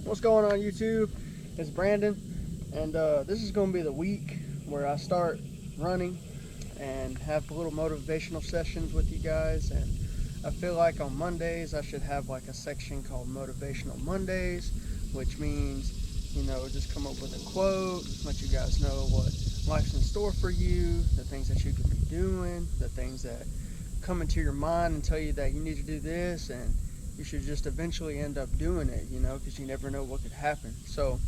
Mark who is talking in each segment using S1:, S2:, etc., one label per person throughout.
S1: What's going on, YouTube? It's Brandon, and this is going to be the week where I start running and have little motivational sessions with you guys. And I feel like on Mondays I should have like a section called Motivational Mondays, which means, just come up with a quote, let you guys know what life's in store for you, the things that you could be doing, the things that come into your mind and tell you that you need to do this, and you should just eventually end up doing it, because you never know what could happen. So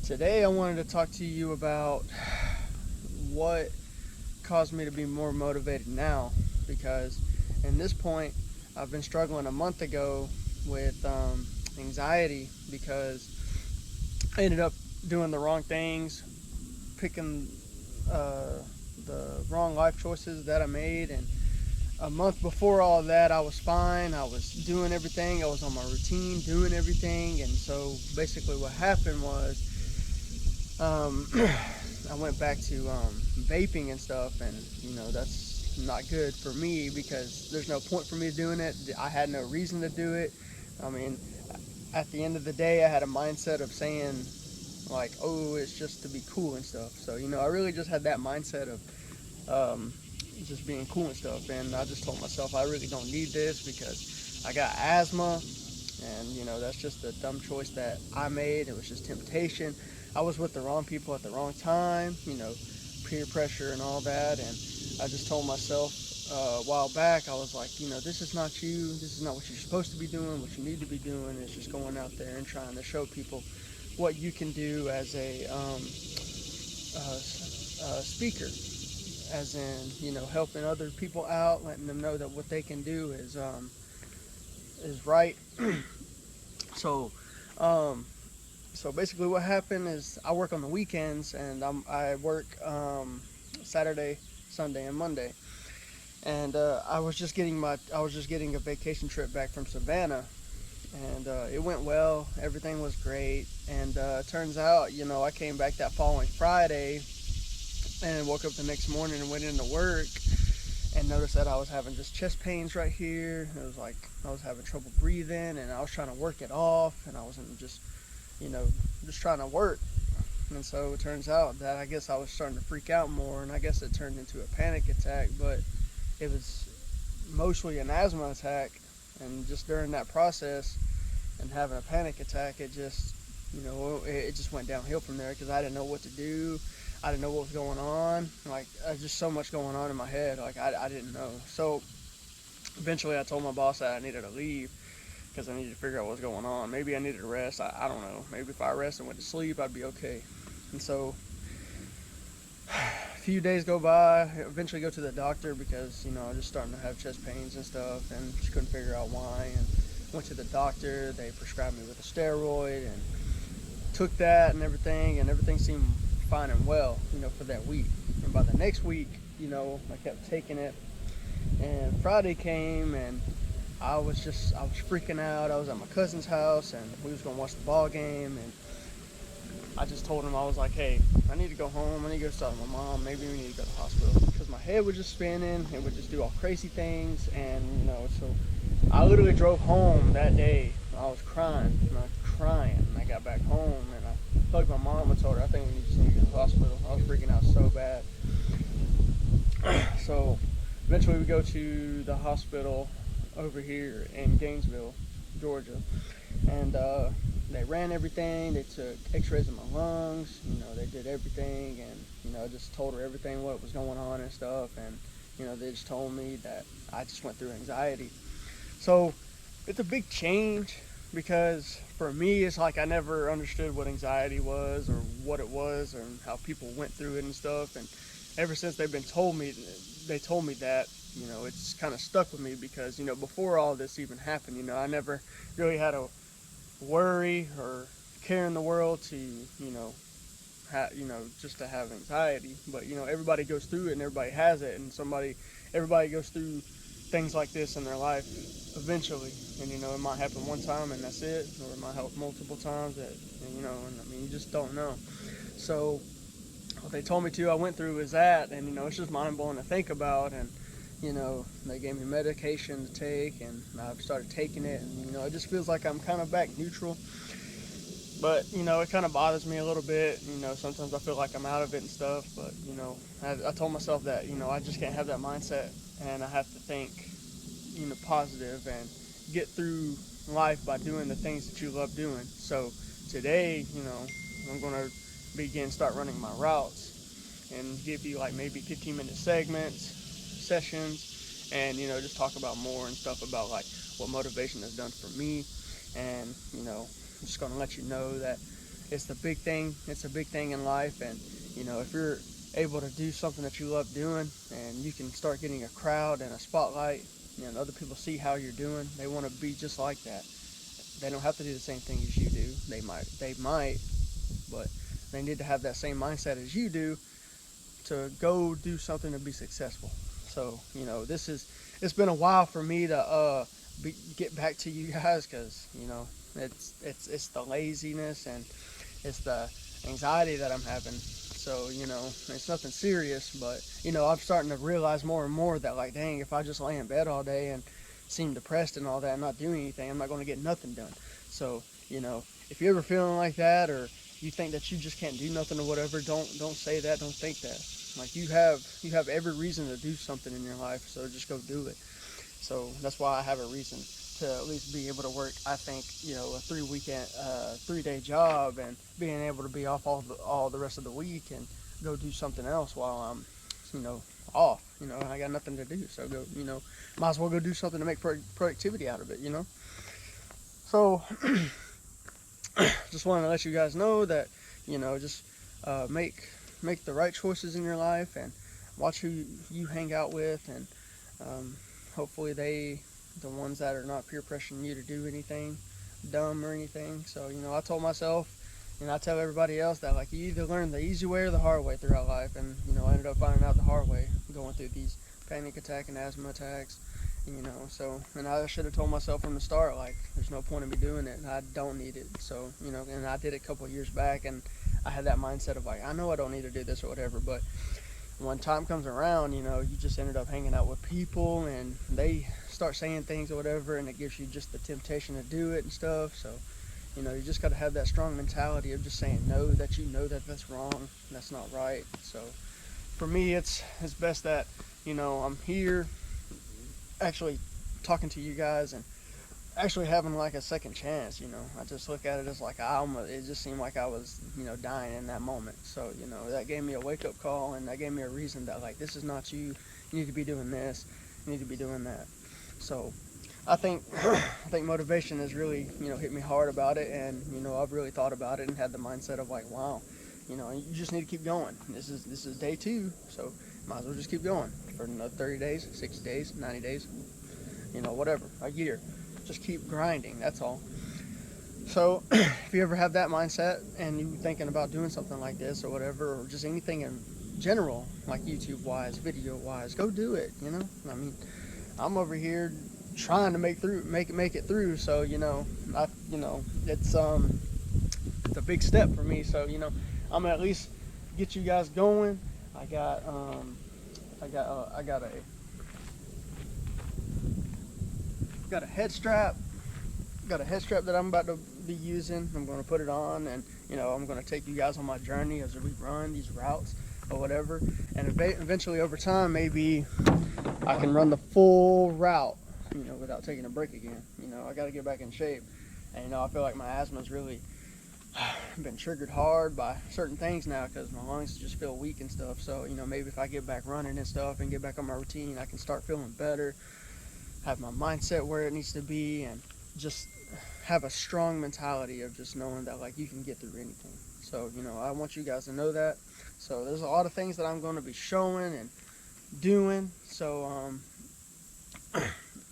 S1: today I wanted to talk to you about what caused me to be more motivated now, because in this point I've been struggling a month ago with anxiety because I ended up doing the wrong things, picking the wrong life choices that I made. And a month before all that, I was fine. I was doing everything. I was on my routine, doing everything. And so basically, what happened was I went back to vaping and stuff. And, that's not good for me because there's no point for me doing it. I had no reason to do it. I mean, at the end of the day, I had a mindset of saying, like, oh, it's just to be cool and stuff. So, I really just had that mindset of just being cool and stuff. And I just told myself I really don't need this because I got asthma, and that's just a dumb choice that I made. It was just temptation. I was with the wrong people at the wrong time, peer pressure and all that. And I just told myself a while back, I was like, this is not you. This is not what you're supposed to be doing. What you need to be doing is just going out there and trying to show people what you can do as a speaker, as in helping other people out, letting them know that what they can do is right. so um, so basically, what happened is I work on the weekends, and I work Saturday, Sunday, and Monday. And I was just getting a vacation trip back from Savannah, and it went well. Everything was great, and turns out, I came back that following Friday, and woke up the next morning and went into work, and noticed that I was having just chest pains right here. It was like I was having trouble breathing, and I was trying to work it off, and I wasn't you know, just trying to work. And so it turns out that I guess I was starting to freak out more, and I guess it turned into a panic attack, but it was mostly an asthma attack. And just during that process and having a panic attack, it just, it just went downhill from there because I didn't know what to do. I didn't know what was going on. Like, just so much going on in my head. Like, I didn't know. So eventually I told my boss that I needed to leave because I needed to figure out what was going on. Maybe I needed to rest. I don't know. Maybe if I rest and went to sleep, I'd be okay. And so a few days go by. I eventually go to the doctor because, I was just starting to have chest pains and stuff, and just couldn't figure out why. And went to the doctor. They prescribed me with a steroid and took that and everything seemed fine and well, for that week. And by the next week, I kept taking it. And Friday came, and I was freaking out. I was at my cousin's house, and we was gonna watch the ball game. And I just told him, I was like, hey, I need to go home. I need to go start with my mom. Maybe we need to go to the hospital because my head was just spinning. It would just do all crazy things, and so I literally drove home that day. I was crying, and I got back home, and I hugged my mom and told her, I think we just need to go to the hospital. I was freaking out so bad. So eventually we go to the hospital over here in Gainesville, Georgia, and they ran everything. They took x-rays of my lungs. They did everything, and I just told her everything, what was going on and stuff. And they just told me that I just went through anxiety. So it's a big change because for me, it's like I never understood what anxiety was or what it was and how people went through it and stuff. And ever since they told me that, it's kind of stuck with me because, before all this even happened, I never really had a worry or care in the world to, just to have anxiety. But, everybody goes through it and everybody has it, and everybody goes through things like this in their life eventually. And, it might happen one time and that's it, or it might happen multiple times, and you just don't know. So what they told me to, I went through was that, and it's just mind blowing to think about. And they gave me medication to take, and I've started taking it, and it just feels like I'm kind of back neutral. But you know, it kind of bothers me a little bit. You know, sometimes I feel like I'm out of it and stuff. But you know, I told myself that you know I just can't have that mindset, and I have to think, you know, positive and get through life by doing the things that you love doing. So today, you know, I'm gonna start running my routes and give you like maybe 15-minute segments, sessions, and you know, just talk about more and stuff about like what motivation has done for me, and you know, I'm just gonna let you know that it's the big thing. It's a big thing in life, and you know, if you're able to do something that you love doing, and you can start getting a crowd and a spotlight, and other people see how you're doing, they want to be just like that. They don't have to do the same thing as you do. They might, but they need to have that same mindset as you do to go do something to be successful. So you know, it's been a while for me to get back to you guys because you know it's the laziness and it's the anxiety that I'm having. So you know, it's nothing serious, but you know, I'm starting to realize more and more that like, dang, if I just lay in bed all day and seem depressed and all that, and not doing anything, I'm not going to get nothing done. So you know, if you're ever feeling like that, or you think that you just can't do nothing or whatever, don't say that. Don't think that. Like you have every reason to do something in your life, so just go do it. So that's why I have a reason to at least be able to work. I think you know a 3-day job, and being able to be off all the rest of the week and go do something else while I'm you know off. You know I got nothing to do, so go you know might as well go do something to make productivity out of it. You know. So just wanted to let you guys know that you know just make the right choices in your life and watch who you hang out with, and um, hopefully the ones that are not peer pressuring you to do anything dumb or anything. So you know I told myself and I tell everybody else that like you either learn the easy way or the hard way throughout life, and you know I ended up finding out the hard way going through these panic attack and asthma attacks. You know, so and I should have told myself from the start like there's no point in me doing it. I don't need it. So you know, and I did it a couple of years back, and I had that mindset of like I know I don't need to do this or whatever. But when time comes around, you know, you just ended up hanging out with people, and they start saying things or whatever, and it gives you just the temptation to do it and stuff. So you know, you just got to have that strong mentality of just saying no, that you know that that's wrong, that's not right. So for me, it's best that you know I'm here actually talking to you guys and actually having like a second chance. You know, I just look at it as like it just seemed like I was you know dying in that moment. So you know that gave me a wake up call, and that gave me a reason that like this is not you. You need to be doing this. You need to be doing that. So I think I think motivation has really you know hit me hard about it, and you know I've really thought about it and had the mindset of like wow, you know you just need to keep going. This is day 2, so might as well just keep going for another 30 days, 60 days, 90 days, you know whatever, a year. Just keep grinding. That's all. So if you ever have that mindset and you thinking about doing something like this or whatever, or just anything in general, like YouTube wise, video wise, go do it. You know, I mean, I'm over here trying to make it through. So you know, it's a big step for me. So you know, I'm gonna at least get you guys going. I got got a head strap. Got a head strap that I'm about to be using. I'm going to put it on, and you know I'm going to take you guys on my journey as we run these routes or whatever. And eventually, over time, maybe I can run the full route, you know, without taking a break again. You know, I got to get back in shape, and you know I feel like my asthma's really been triggered hard by certain things now because my lungs just feel weak and stuff. So you know maybe if I get back running and stuff and get back on my routine, I can start feeling better, have my mindset where it needs to be, and just have a strong mentality of just knowing that like you can get through anything. So you know I want you guys to know that. So there's a lot of things that I'm going to be showing and doing. So I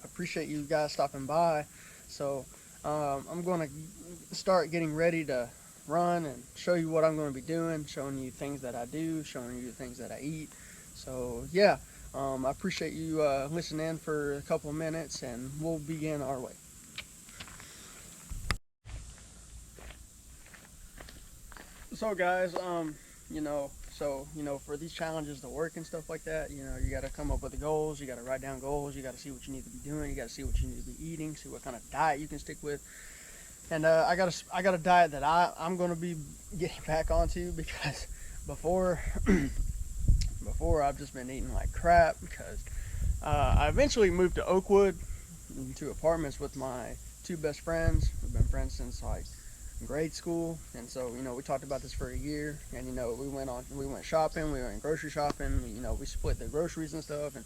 S1: appreciate you guys stopping by. So I'm going to start getting ready to run and show you what I'm going to be doing, showing you things that I do, showing you things that I eat. So yeah, I appreciate you listening for a couple of minutes, and we'll begin our way. So guys, for these challenges to work and stuff like that, you know, you got to come up with the goals. You got to write down goals. You got to see what you need to be doing. You got to see what you need to be eating. See what kind of diet you can stick with. And I got a diet that I'm gonna be getting back onto, because before before I've just been eating like crap, because I eventually moved to Oakwood, into apartments with my two best friends. We've been friends since like grade school, and so we talked about this for a year, and we went shopping, we went grocery shopping, we split the groceries and stuff, and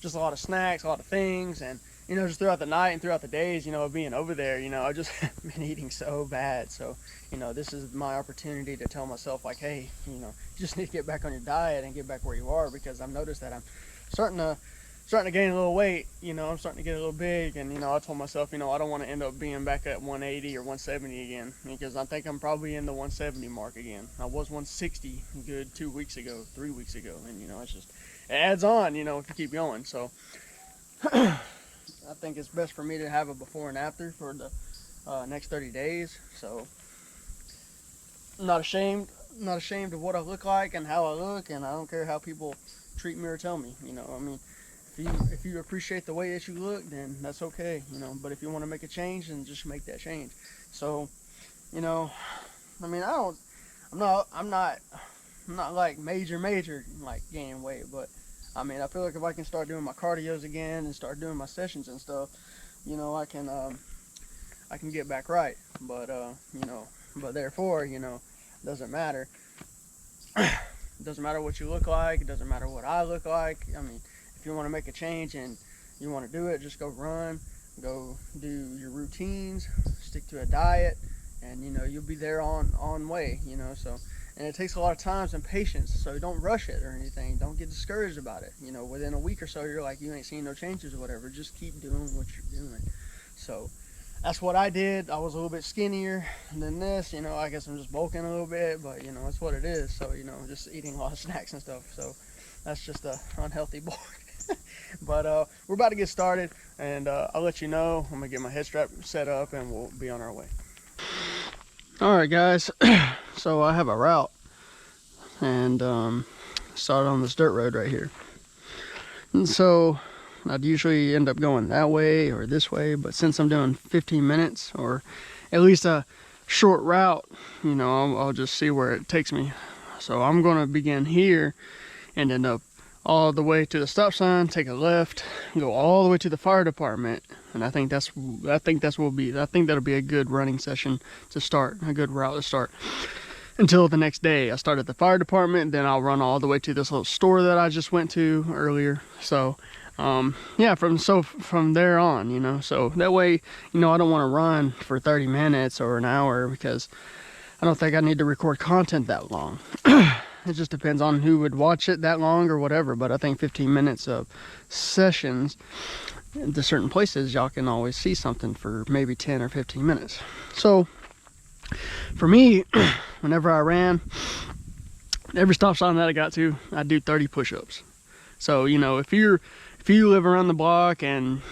S1: just a lot of snacks, a lot of things, and just throughout the night and throughout the days, being over there, I just been eating so bad. So, this is my opportunity to tell myself, like, hey, you just need to get back on your diet and get back where you are, because I've noticed that I'm starting to gain a little weight. I'm starting to get a little big, and I told myself, I don't want to end up being back at 180 or 170 again, because I think I'm probably in the 170 mark again. I was 160 good 2 weeks ago, 3 weeks ago, and it's just, it adds on, if you keep going. So I think it's best for me to have a before and after for the next 30 days. So I'm not ashamed of what I look like and how I look, and I don't care how people treat me or tell me. I mean, if you appreciate the way that you look, then that's okay. But if you want to make a change, then just make that change. So, I mean, I'm not like major like gaining weight, but I mean, I feel like if I can start doing my cardios again and start doing my sessions and stuff, I can get back right. But but therefore, doesn't matter. It doesn't matter what you look like. It doesn't matter what I look like. I mean, if you want to make a change and you want to do it, just go run, go do your routines, stick to a diet, and you'll be there on way. So. And it takes a lot of time and patience, so don't rush it or anything. Don't get discouraged about it. Within a week or so, you're like, you ain't seen no changes or whatever. Just keep doing what you're doing. So that's what I did. I was a little bit skinnier than this. I guess I'm just bulking a little bit, but it's what it is. So just eating a lot of snacks and stuff. So that's just a unhealthy bulk. But we're about to get started, and I'll let you know. I'm gonna get my head strap set up, and we'll be on our way. All right, guys. So I have a route, and started on this dirt road right here. And so I'd usually end up going that way or this way, but since I'm doing 15 minutes or at least a short route, I'll just see where it takes me. So I'm going to begin here and end up all the way to the stop sign, take a left, go all the way to the fire department, and I think that'll be a good running session to start, a good route to start. Until the next day, I start at the fire department, then I'll run all the way to this little store that I just went to earlier. So, yeah, from there on, so that way, I don't want to run for 30 minutes or an hour, because I don't think I need to record content that long. It just depends on who would watch it that long or whatever, but I think 15 minutes of sessions to certain places, y'all can always see something for maybe 10 or 15 minutes. So for me, whenever I ran, every stop sign that I got to, I do 30 push-ups. So if you live around the block and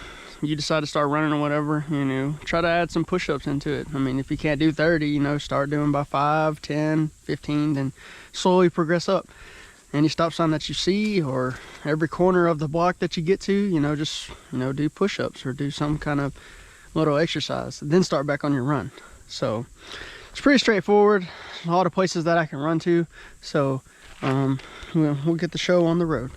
S1: you decide to start running or whatever, try to add some push-ups into it. I mean, if you can't do 30, start doing by 5, 10, 15, then slowly progress up. Any stop sign that you see or every corner of the block that you get to, just do push-ups or do some kind of little exercise, then start back on your run. So it's pretty straightforward. A lot of places that I can run to. So we'll get the show on the road.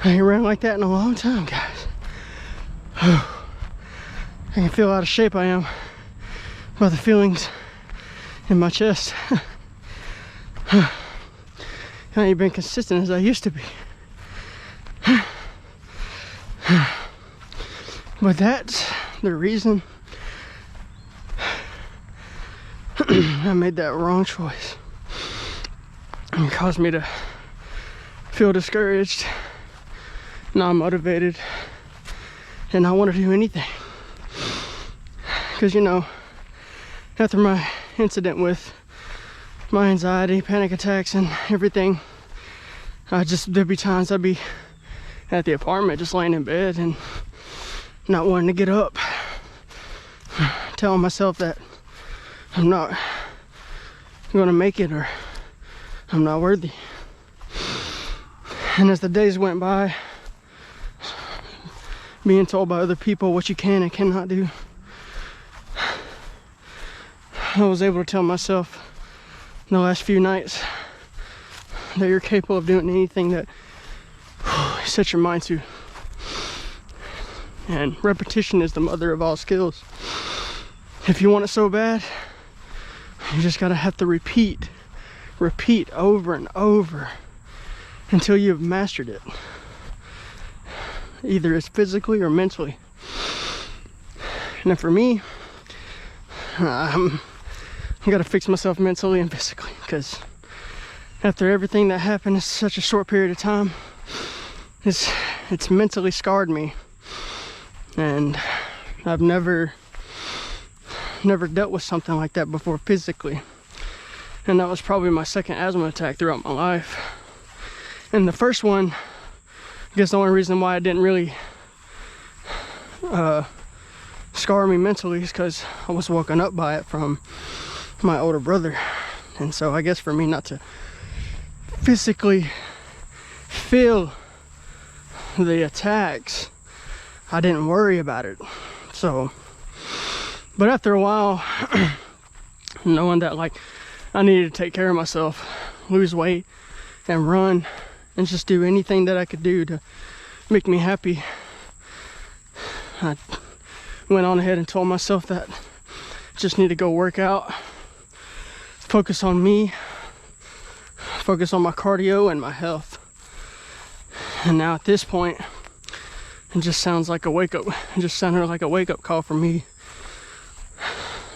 S2: I ain't ran like that in a long time, guys. I can feel how out of shape I am by the feelings in my chest. I ain't been consistent as I used to be. But that's the reason I made that wrong choice. It caused me to feel discouraged, non-motivated, and not want to do anything. Because, you know, after my incident with my anxiety, panic attacks, and everything, there'd be times I'd be at the apartment just laying in bed and not wanting to get up, telling myself that I'm not gonna make it or I'm not worthy. And as the days went by, being told by other people what you can and cannot do, I was able to tell myself in the last few nights that you're capable of doing anything that you set your mind to. And repetition is the mother of all skills. If you want it so bad, you just gotta have to repeat over and over until you've mastered it. Either it's physically or mentally. And for me, I gotta fix myself mentally and physically, because after everything that happened in such a short period of time, it's mentally scarred me. And I've never dealt with something like that before physically. And that was probably my second asthma attack throughout my life. And the first one, I guess the only reason why it didn't really scar me mentally is because I was woken up by it from my older brother. And so I guess for me not to physically feel the attacks, I didn't worry about it. So, but after a while, knowing that like I needed to take care of myself, lose weight and run and just do anything that I could do to make me happy, I went on ahead and told myself that I just need to go work out, focus on me, focus on my cardio and my health. And now at this point, it just sounds like it just sounded like a wake-up call for me.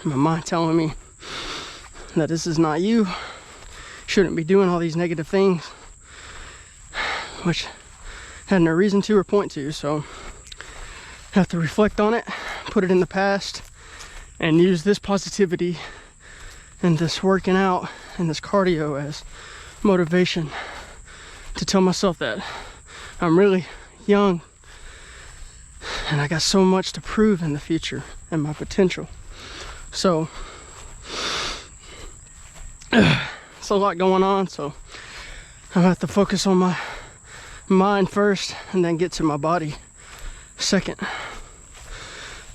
S2: My mind telling me that this is not you. Shouldn't be doing all these negative things, which had no reason to or point to. So I have to reflect on it, put it in the past, and use this positivity and this working out and this cardio as motivation to tell myself that I'm really young and I got so much to prove in the future and my potential. So it's a lot going on, so I have to focus on my mind first and then get to my body second.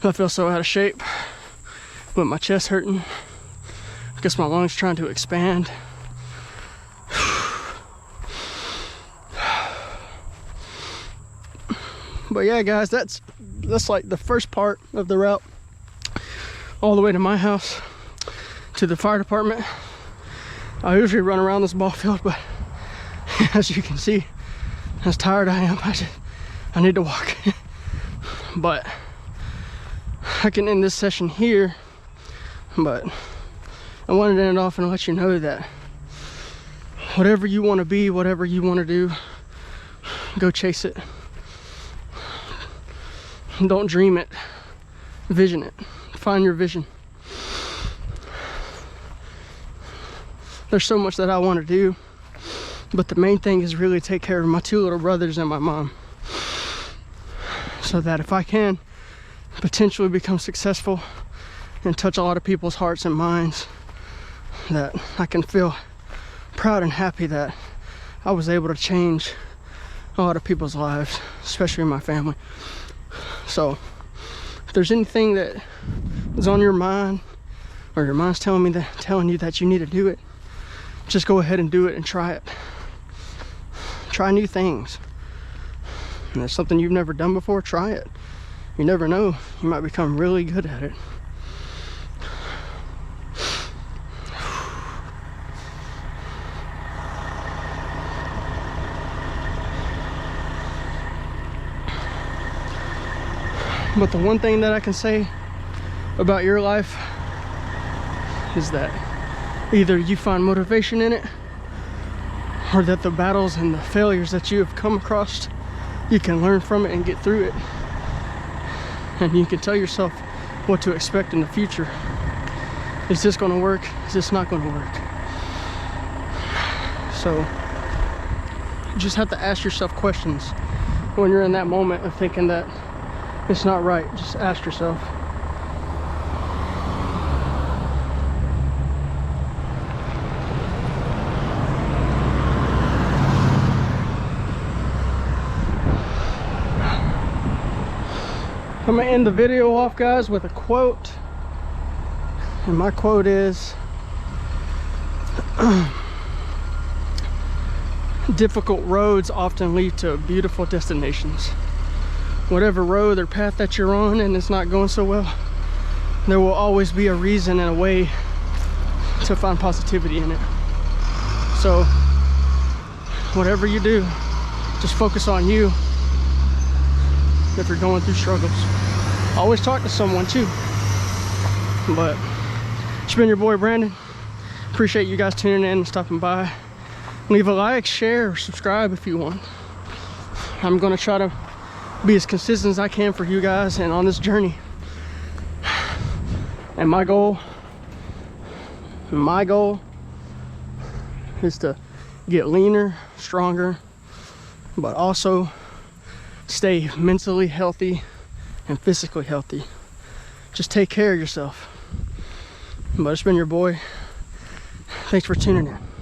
S2: I feel so out of shape with my chest hurting. I guess my lungs trying to expand. But yeah, guys, that's like the first part of the route, all the way to my house, to the fire department. I usually run around this ball field, but as you can see, as tired I am, I need to walk. But I can end this session here, but I wanted to end it off and let you know that whatever you want to be, whatever you want to do, go chase it. Don't dream it, vision it. Find your vision. There's so much that I want to do, but the main thing is really take care of my two little brothers and my mom, so that if I can potentially become successful and touch a lot of people's hearts and minds, that I can feel proud and happy that I was able to change a lot of people's lives, especially my family. So if there's anything that is on your mind, or your mind's telling you that you need to do it, just go ahead and do it and try it. Try new things. and it's something you've never done before, try it. You never know, you might become really good at it. But the one thing that I can say about your life is that either you find motivation in it, or that the battles and the failures that you have come across, you can learn from it and get through it. And you can tell yourself what to expect in the future. Is this gonna work? Is this not gonna work? So you just have to ask yourself questions when you're in that moment of thinking that it's not right. Just ask yourself. I'm gonna end the video off, guys, with a quote. And my quote is, difficult roads often lead to beautiful destinations. Whatever road or path that you're on and it's not going so well, there will always be a reason and a way to find positivity in it. So whatever you do, just focus on you. If you're going through struggles, always talk to someone too. But it's been your boy Brandon. Appreciate you guys tuning in and stopping by. Leave a like, share, or subscribe if you want. I'm gonna try to be as consistent as I can for you guys and on this journey. And my goal is to get leaner, stronger, but also stay mentally healthy and physically healthy. Just take care of yourself. But it's been your boy. Thanks for tuning in.